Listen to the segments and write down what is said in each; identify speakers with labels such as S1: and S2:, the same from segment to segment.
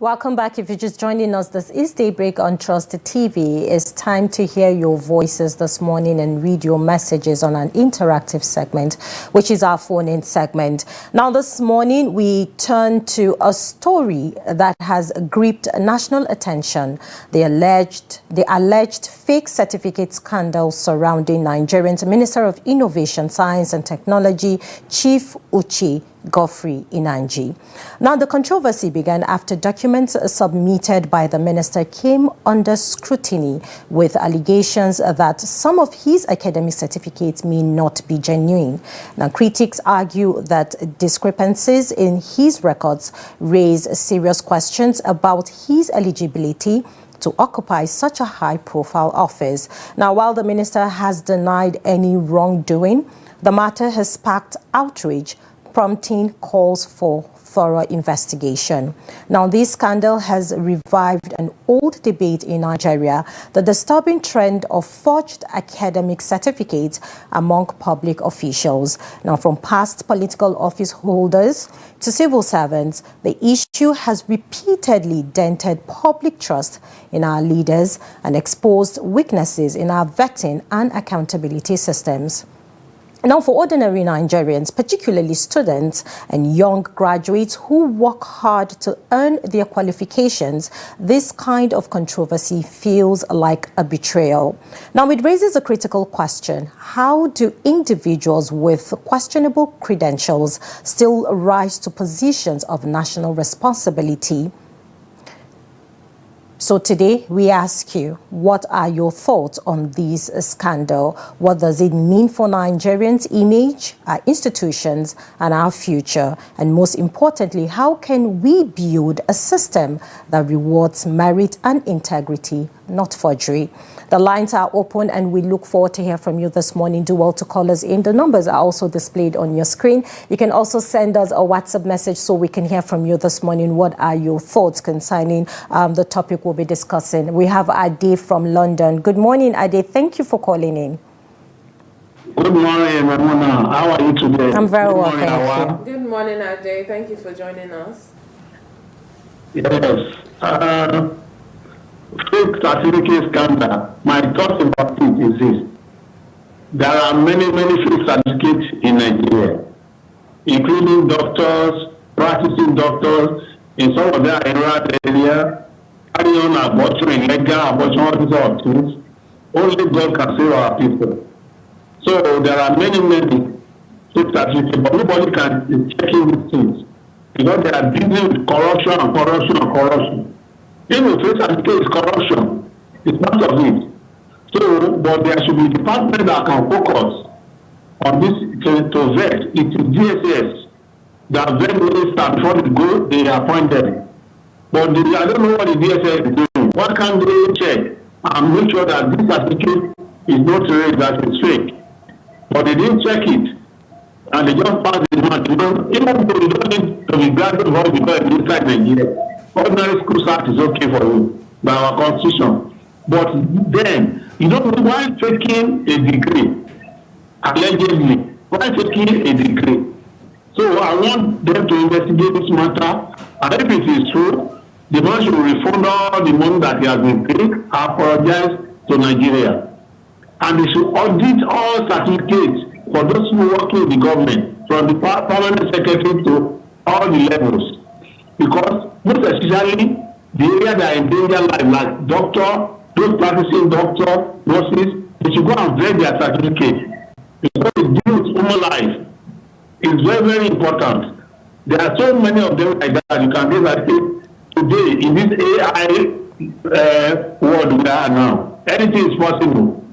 S1: Welcome back. If you're just joining us, this is Daybreak on Trusted TV. It's time to hear your voices this morning and read your messages on an interactive segment, which is our phone-in segment. Now, this morning, we turn to a story that has gripped national attention. The alleged fake certificate scandal surrounding Nigeria's Minister of Innovation, Science and Technology, Chief Uche Godfrey Inanji. Now, the controversy began after documents submitted by the minister came under scrutiny with allegations that some of his academic certificates may not be genuine. Now, critics argue that discrepancies in his records raise serious questions about his eligibility to occupy such a high-profile office. Now, while the minister has denied any wrongdoing, the matter has sparked outrage, prompting calls for thorough investigation. Now, this scandal has revived an old debate in Nigeria, the disturbing trend of forged academic certificates among public officials. Now, from past political office holders to civil servants, the issue has repeatedly dented public trust in our leaders and exposed weaknesses in our vetting and accountability systems. Now, for ordinary Nigerians, particularly students and young graduates who work hard to earn their qualifications, this kind of controversy feels like a betrayal. Now, it raises a critical question. How do individuals with questionable credentials still rise to positions of national responsibility? So today, we ask you, what are your thoughts on this scandal? What does it mean for Nigerians' image, our institutions, and our future? And most importantly, how can we build a system that rewards merit and integrity, not forgery? The lines are open, and we look forward to hear from you this morning. Do well to call us in. The numbers are also displayed on your screen. You can also send us a WhatsApp message so we can hear from you this morning. What are your thoughts concerning the topic we'll be discussing? We have Ade from London. Good morning, Ade. Thank you for calling in.
S2: Good morning, Maimuna. How are you today?
S1: I'm very well, thank
S3: you. Good morning, Ade. Thank you for joining us.
S2: Yes. Fake certificate scandal. My thoughts about it is this. There are many fake certificates in Nigeria, including doctors, practicing doctors. In some of their area, carrying on abortion, illegal abortion, all these sort of things. Only God can save our people. So there are many fake certificates, but nobody can check in these things because they are dealing with corruption. Even fake certificate is corruption. It's part of it. So, but there should be a department that can focus on this to vet. It is DSS that vet minister before they go, they appoint them. But I don't know what the DSS is doing. What can they check and make sure that this certificate is not real, that is fake? But they didn't check it. And they just passed the month. Even though you don't need to be graduate before you go inside Nigeria. Ordinary school cert is okay for you by our constitution. But then, you don't know why taking a degree, allegedly, why taking a degree. So I want them to investigate this matter. And if it is true, the man should refund all the money that he has been paid, apologize to Nigeria. And they should audit all certificates for those who work in the government, from the permanent secretary to all the levels. Because most especially the area that endanger life, like doctor, those practicing doctor, nurses, they should go and vet their certificate. Because it deals with human life. It's very important. There are so many of them like that. You can get that today in this AI world we are now. Anything is possible.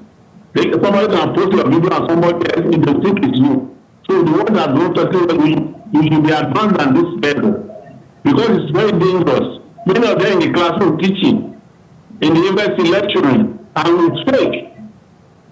S2: Somebody can post your video and somebody else in the think it's you. So the one that don't talk to you should be advanced than this level. Because it's very dangerous. Many of them in the classroom teaching, in the university lecturing, and it's fake.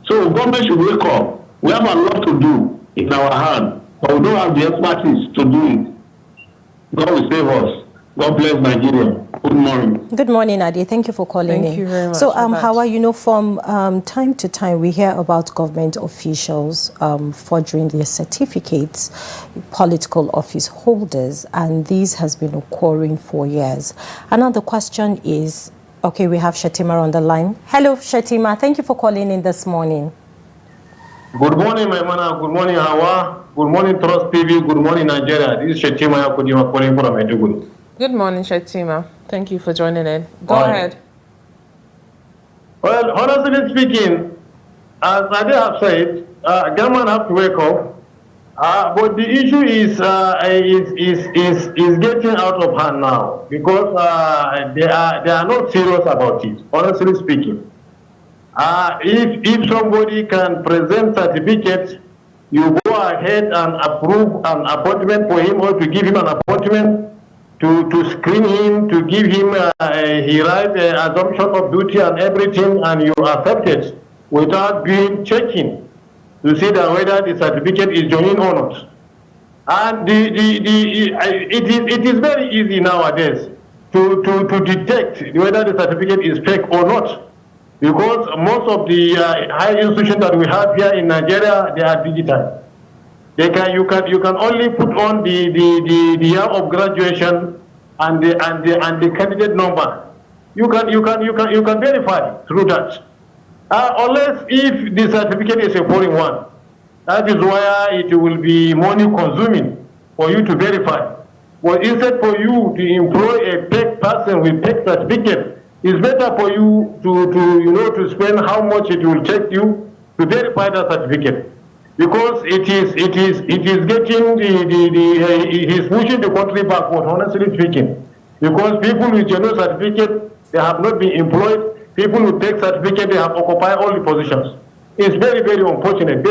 S2: So government should wake up. We have a lot to do in our hand, but we don't have the expertise to do it. God will save us. God bless Nigeria. Good morning.
S1: Good morning, Adi. Thank you for calling in.
S3: Thank you very much.
S1: So, Hauwa, from time to time, we hear about government officials forging their certificates, political office holders, and this has been occurring for years. Another question is, okay, we have Shetima on the line. Hello, Shetima. Thank you for calling in this morning.
S2: Good morning, Maimuna. Good morning, Hauwa. Good morning, Trust TV. Good morning, Nigeria. This is Shetima Yakudima calling from Maiduguri.
S3: Good morning, Shetima. Thank you for joining in. Go ahead.
S2: Well, honestly speaking, as I have said, government have to wake up. But the issue is getting out of hand now because they are not serious about it. Honestly speaking, if somebody can present certificates, you go ahead and approve an appointment for him or to give him an appointment. To screen him, to give him he write assumption of duty and everything, and you accept it without being checking to see that whether the certificate is genuine or not. And it is very easy nowadays to detect whether the certificate is fake or not, because most of the higher institutions that we have here in Nigeria, they are digital. You can only put on the year of graduation and the candidate number. You can verify through that. Unless if the certificate is a foreign one, that is why it will be money consuming for you to verify. But instead for you to employ a fake person with fake certificate, it's better for you to spend how much it will take you to verify that certificate. Because it is getting he's pushing the country backward, honestly speaking. Because people with genuine certificate, they have not been employed. People who take certificate, they have occupied all the positions. It's very, very unfortunate,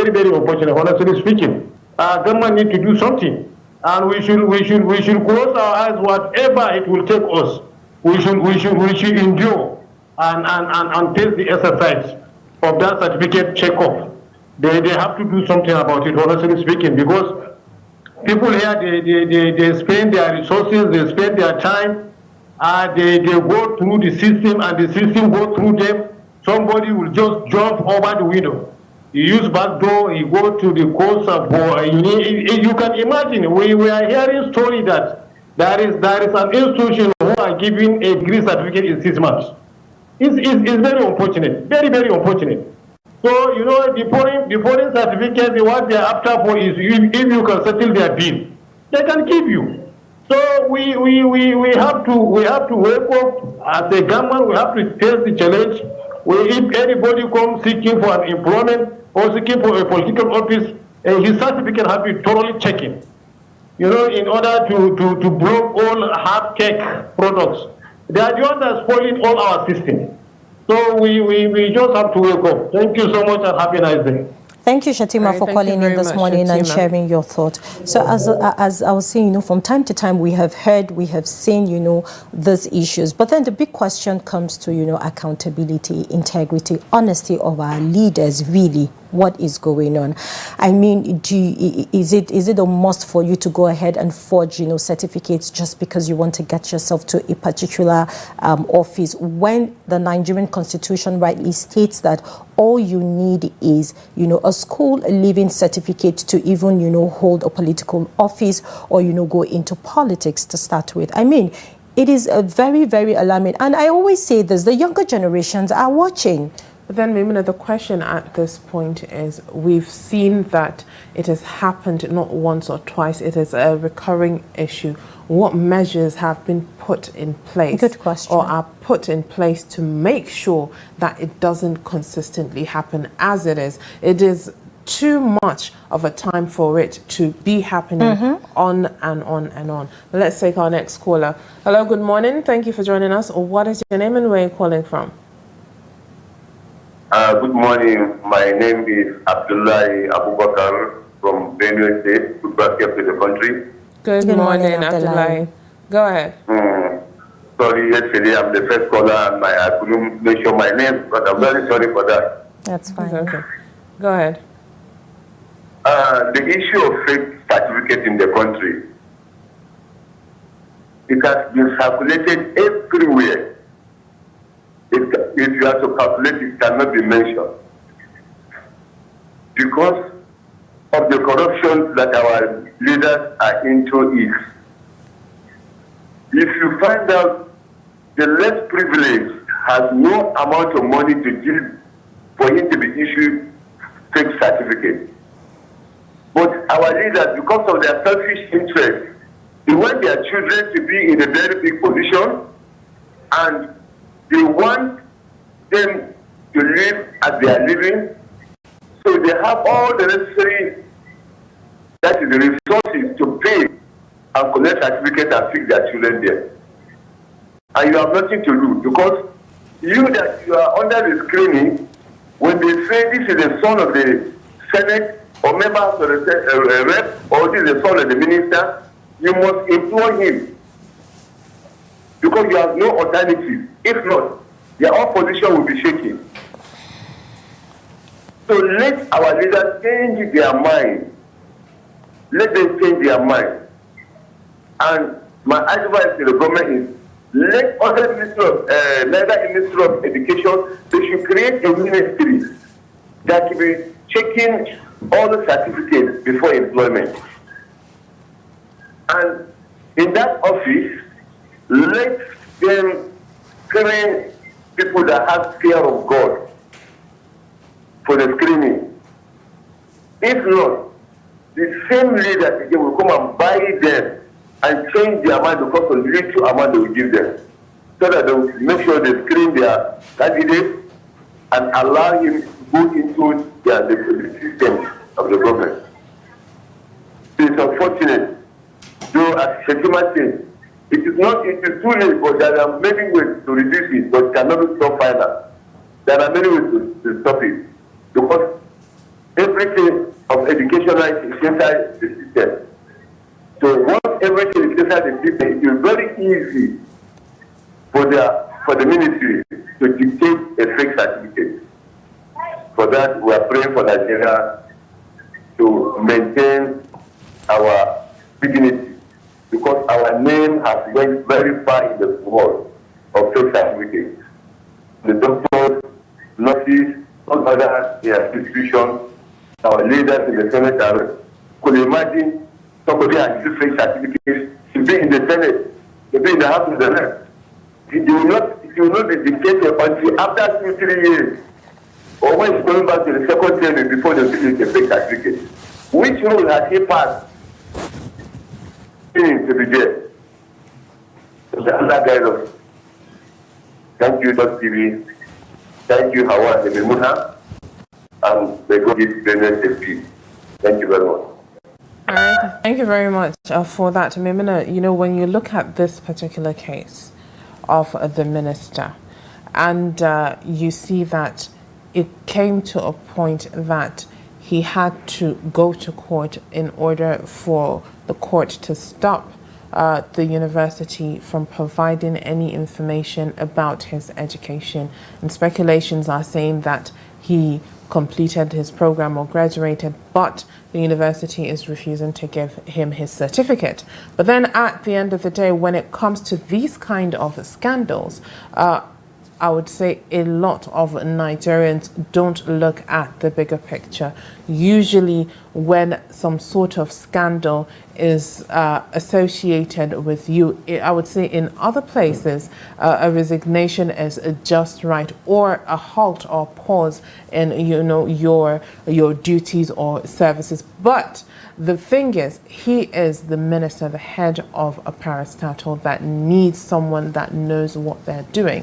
S2: honestly speaking. Government need to do something. And we should close our eyes, whatever it will take us. We should endure and take the exercise of that certificate check-off. They have to do something about it, honestly speaking, because people here, they spend their resources, they spend their time, they go through the system and the system go through them. Somebody will just jump over the window. You use back door, you go to the course of, you can imagine, we are hearing story that there is an institution who are giving a degree certificate in 6 months. It's very unfortunate, very, very unfortunate. So, the foreign certificate, what they are after for is if you can settle their bill, they can give you. So we have to wake up as a government. We have to face the challenge. If anybody comes seeking for an employment or seeking for a political office, his certificate has to be thoroughly checked. In order to block all hard-tech products. They are the ones that are spoiling all our system. So we just have to wake up. Thank you so much and have a nice day.
S1: Thank you, Shetima, for calling in this morning and sharing your thought. So as I was saying, from time to time we have heard, we have seen, these issues. But then the big question comes to, accountability, integrity, honesty of our leaders, really. What is going on? I mean, is it a must for you to go ahead and forge, certificates just because you want to get yourself to a particular office when the Nigerian Constitution rightly states that all you need is, a school leaving certificate to even, hold a political office or, go into politics to start with? I mean, it is a very, very alarming. And I always say this, the younger generations are watching.
S3: But then, Maimuna, the question at this point is, we've seen that it has happened not once or twice. It is a recurring issue. What measures have been put in place?
S1: Good question.
S3: Or are put in place to make sure that it doesn't consistently happen as it is? It is too much of a time for it to be happening on and on and on. But let's take our next caller. Hello, good morning. Thank you for joining us. What is your name and where are you calling from?
S4: Good morning. My name is Abdullahi Abubakar from Benue State, to bracket to the country.
S3: Good morning, Abdullahi. Go ahead.
S4: Sorry, yesterday I'm the first caller and I couldn't mention my name, but I'm very sorry for that.
S1: That's fine.
S3: Okay. Go ahead.
S4: The issue of fake certificate in the country. It has been circulated everywhere. If you have to calculate, it cannot be mentioned. Because of the corruption that our leaders are into it. If you find out the less privileged has no amount of money to give for him to be issued fake certificate. But our leaders, because of their selfish interest, they want their children to be in a very big position, and they want them to live as they are living. So they have all the necessary, that is the resources to pay and collect certificates and fix their children there. And you have nothing to do, because you that you are under the screening, when they say this is the son of the Senate or member of the rep, or this is the son of the minister, you must employ him, because you have no alternative. If not, your opposition will be shaking. So let our leaders change their mind. Let them change their mind. And my advice to the government is, let other Ministry of Education, they should create a ministry that will be checking all the certificates before employment. And in that office, let them train people that have fear of God for the screening. If not, the same leaders again will come and buy them and change their mind because of the little amount they will give them, so that they will make sure they screen their candidates and allow him to go into the system of the government. It is unfortunate, though, as Shetima said, it is too late, but there are many ways to reduce it, but it cannot be stopped final. There are many ways to stop it, because everything of education is inside the system. So once everything is inside the system, it is very easy for the ministry to dictate a fake certificate. For that, we are praying for Nigeria to maintain our dignity, because our name has went very far in the world of fake certificates. The doctors, nurses, all other institutions, our leaders in the Senate could imagine somebody has used fake certificates to be in the Senate, to be in the House of the Rep. It will not be dictated until after 2-3 years, or when it's going back to the second term before they finish the fake certificate. Which rule has he passed to be there? So the other guide of, thank you, TV. Thank you, Hauwa and Maimuna. And may God give them the peace. Thank you very much.
S3: All right. Thank you very much for that, Maimuna. You know, when you look at this particular case of the minister, and you see that it came to a point that he had to go to court in order for the court to stop the university from providing any information about his education. And speculations are saying that he completed his program or graduated, but the university is refusing to give him his certificate. But then at the end of the day, when it comes to these kind of scandals, I would say a lot of Nigerians don't look at the bigger picture. Usually when some sort of scandal is associated with you, I would say in other places, a resignation is just right, or a halt or pause in, you know, your duties or services. But the thing is, he is the minister, the head of a parastatal that needs someone that knows what they're doing,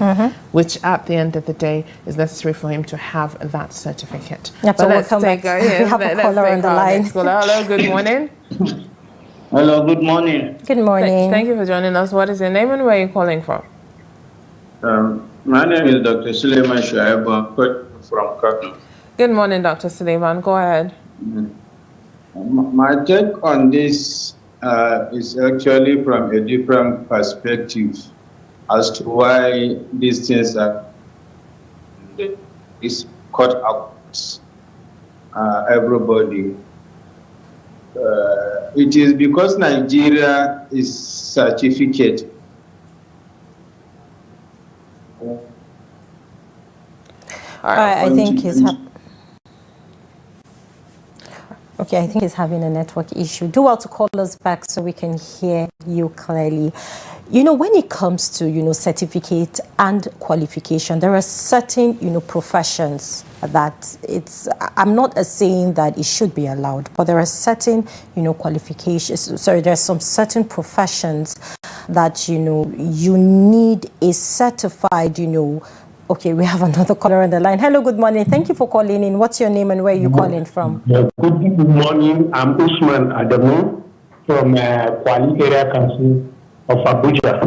S3: which at the end of the day is necessary for him to have that certificate.
S1: But let's take we have a caller on the line.
S3: Hello, good morning.
S5: Hello, good morning.
S1: Good morning.
S3: Thank you for joining us. What is your name and where are you calling from?
S5: My name is Dr. Suleiman Shuaib. I'm from Kano.
S3: Good morning, Dr. Suleiman. Go ahead.
S5: My take on this is actually from a different perspective as to why these things are caught up everybody. It is because Nigeria is certificate
S1: All right, I think he's okay, I think he's having a network issue. Do well to call us back so we can hear you clearly. You know, when it comes to, certificate and qualification, there are certain, professions that I'm not saying that it should be allowed, but there are certain, qualifications. Sorry, there's some certain professions that, you need a certified, Okay, we have another caller on the line. Hello, good morning. Thank you for calling in. What's your name and where are you calling from?
S2: Good morning. I'm Usman Adamu from Kwali Area Council of Abuja.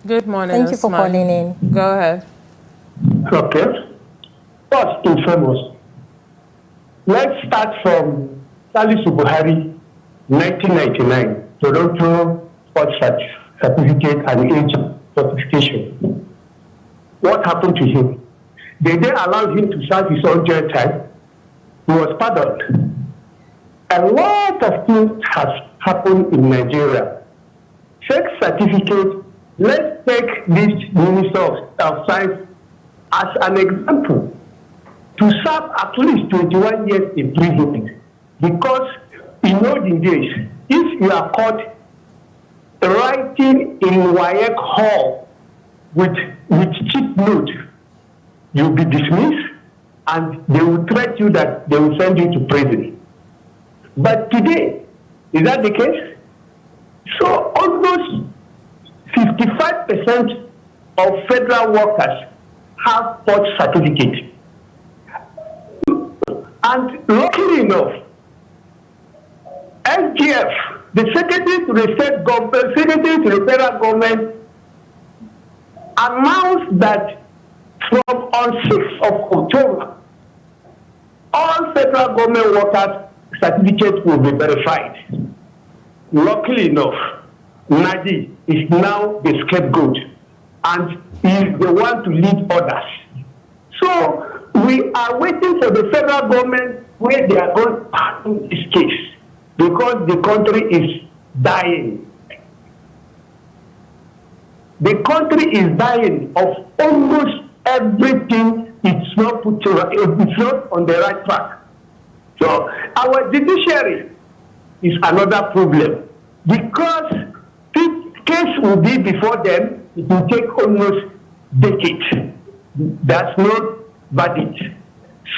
S3: Good morning.
S1: Thank you for calling in.
S3: Go ahead.
S2: Okay. First and foremost, let's start from Salisu Buhari, 1999, Toronto Sport Certificate and Age Certification. What happened to him? They allowed him to serve his own jail time. He was pardoned. A lot of things have happened in Nigeria. Fake certificate. Let's take this Minister of Science as an example. To serve at least 21 years in prison, because in olden days, if you are caught writing in WAEC hall with cheap note, you'll be dismissed and they will threaten you that they will send you to prison. But today, is that the case? So almost 55% of federal workers have such certificate. And luckily enough, SGF, the Secretary to the State Government, Secretary to the Federal Government, announced that from on 6th of October, all federal government workers' certificates will be verified. Luckily enough, Nadi is now the scapegoat and is the one to lead others. So we are waiting for the federal government where they are going to handle this case because the country is dying. The country is dying of almost everything. It's not put to, it's not on the right track. So our judiciary is another problem because this case will be before them. It will take almost decades. That's not verdict.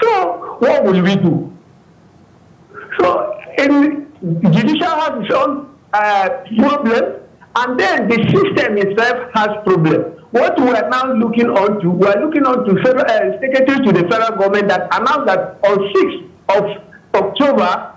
S2: So what will we do? So judicial has its own problem. And then the system itself has problems. What we are now looking on to, we are looking on to Secretary to the federal government that announced that on 6th of October,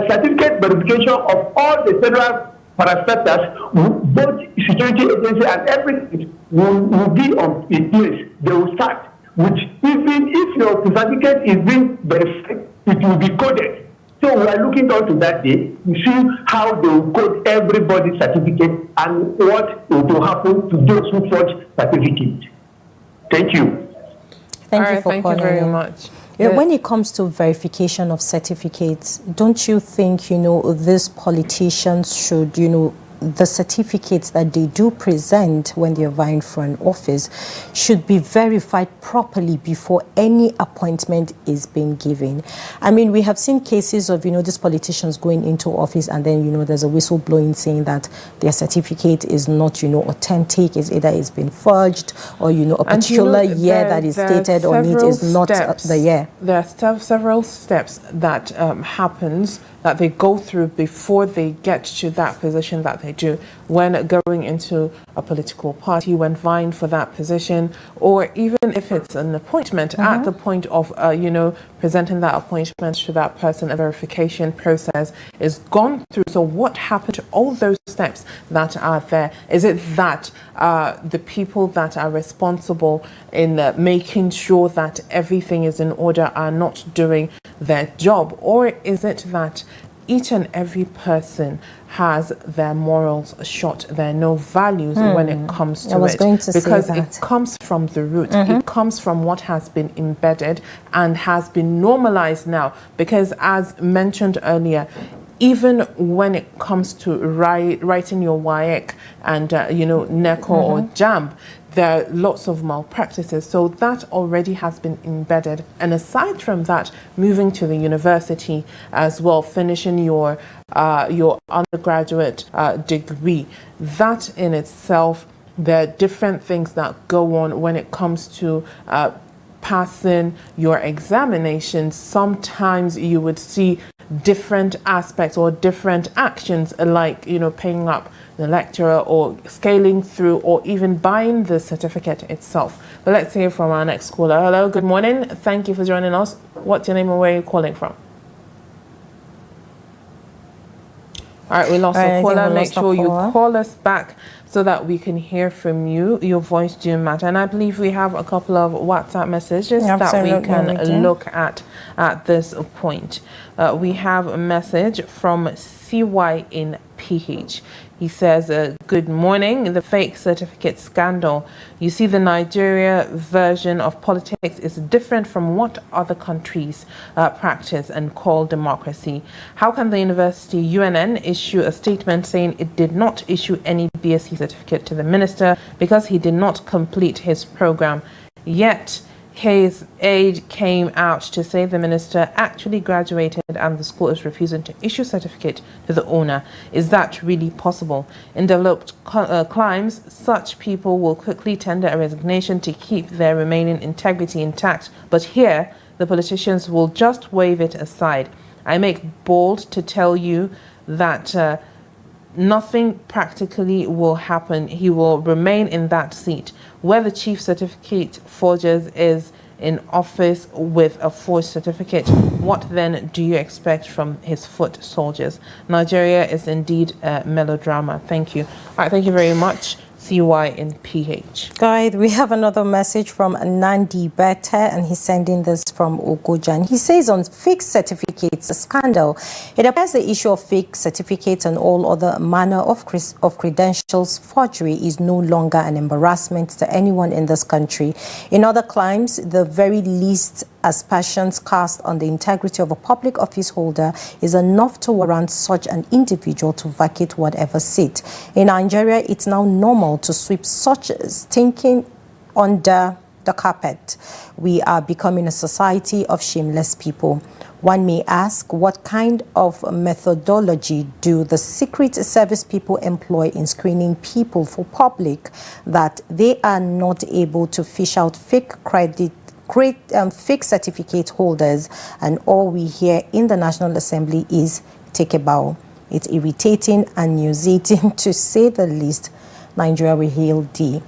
S2: certificate verification of all the federal parastatals, both security agency and everything will be on a place. They will start, which even if your certificate is being verified, it will be coded. So we are looking on to that day to see how they will code everybody's certificate and what will happen to those who forge certificate. Thank you.
S1: Thank you for calling.
S3: Thank you very much.
S1: When it comes to verification of certificates, don't you think, these politicians should, the certificates that they do present when they're vying for an office should be verified properly before any appointment is being given? I mean, we have seen cases of, these politicians going into office and then, there's a whistle blowing saying that their certificate is not, authentic, it's either it's been forged or, a particular year that is stated on it is not the year.
S3: There are several steps that happens that they go through before they get to that position that they do when going into a political party, when vying for that position, or even if it's an appointment at the point of, presenting that appointment to that person, a verification process is gone through. So what happened to all those steps that are there? Is it that the people that are responsible in making sure that everything is in order are not doing their job? Or is it that each and every person has their morals shot, their no values when it comes to it? Because it comes from the root. It comes from what has been embedded and has been normalized now. Because as mentioned earlier, even when it comes to writing your WAEC and, NECO or JAMB, there are lots of malpractices. So that already has been embedded. And aside from that, moving to the university as well, finishing your undergraduate degree, that in itself, there are different things that go on when it comes to passing your examinations. Sometimes you would see different aspects or different actions, like, paying up the lecturer or scaling through or even buying the certificate itself. But let's hear from our next caller. Hello, good morning. Thank you for joining us. What's your name and where are you calling from? All right, we lost a caller. Make sure you call us back so that we can hear from you. Your voice do matter. And I believe we have a couple of WhatsApp messages that we can look at this point. We have a message from CY in PH. He says, good morning. The fake certificate scandal. You see, the Nigeria version of politics is different from what other countries practice and call democracy. How can the university UNN issue a statement saying it did not issue any BSc certificate to the minister because he did not complete his program? Yet his aide came out to say the minister actually graduated and the school is refusing to issue certificate to the owner. Is that really possible? In developed climes, such people will quickly tender a resignation to keep their remaining integrity intact. But here, the politicians will just wave it aside. I make bold to tell you that nothing practically will happen. He will remain in that seat. Where the chief certificate forgers is in office with a forged certificate, what then do you expect from his foot soldiers? Nigeria is indeed a melodrama. Thank you. All right, thank you very much. CY in PH.
S1: Guide, we have another message from Nandi Bete, and he's sending this from Ogojan. He says on fake certificates, a scandal. It appears the issue of fake certificates and all other manner of credentials forgery is no longer an embarrassment to anyone in this country. In other climes, the very least aspersions cast on the integrity of a public office holder is enough to warrant such an individual to vacate whatever seat. In Nigeria, it's now normal to sweep such stinking under the carpet. We are becoming a society of shameless people. One may ask, what kind of methodology do the Secret Service people employ in screening people for public that they are not able to fish out fake fake certificate holders, and all we hear in the National Assembly is take a bow. It's irritating and nauseating to say the least. Nigeria will hail thee.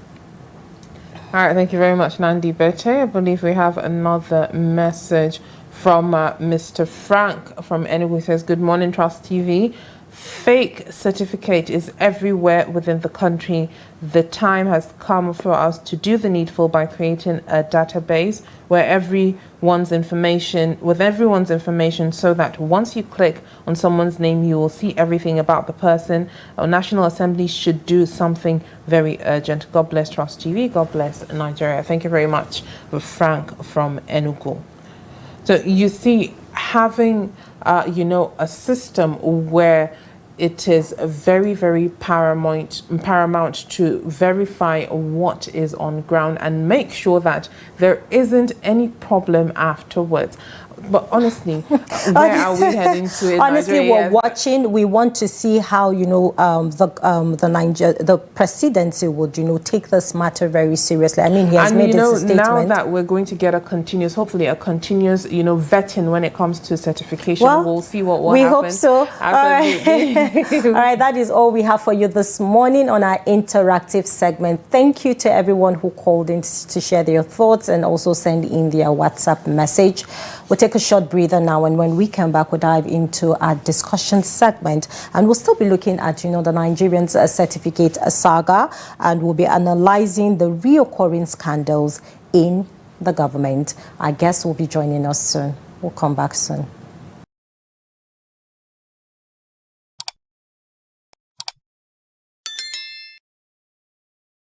S3: All right, thank you very much, Nandi Bete. I believe we have another message from Mr. Frank from Enugu. He says, good morning, Trust TV. Fake certificate is everywhere within the country. The time has come for us to do the needful by creating a database where everyone's information so that once you click on someone's name, you will see everything about the person. Our National Assembly should do something very urgent. God bless Trust TV. God bless Nigeria. Thank you very much, Frank from Enugu. So you see, having a system where it is very, very paramount to verify what is on ground and make sure that there isn't any problem afterwards. But honestly, where are we heading to in
S1: honestly,
S3: Nigeria?
S1: we're watching. We want to see how the presidency would take this matter very seriously. I mean, he has made this statement.
S3: Now that we're going to get hopefully a continuous vetting when it comes to certification. Well, we'll see what will happen.
S1: We hope so. All right. All right, that is all we have for you this morning on our interactive segment. Thank you to everyone who called in to share their thoughts and also send in their WhatsApp message. We'll take a short breather now, and when we come back, we'll dive into our discussion segment, and we'll still be looking at, the Nigerians certificate saga, and we'll be analyzing the reoccurring scandals in the government. Our guests will be joining us soon. We'll come back soon.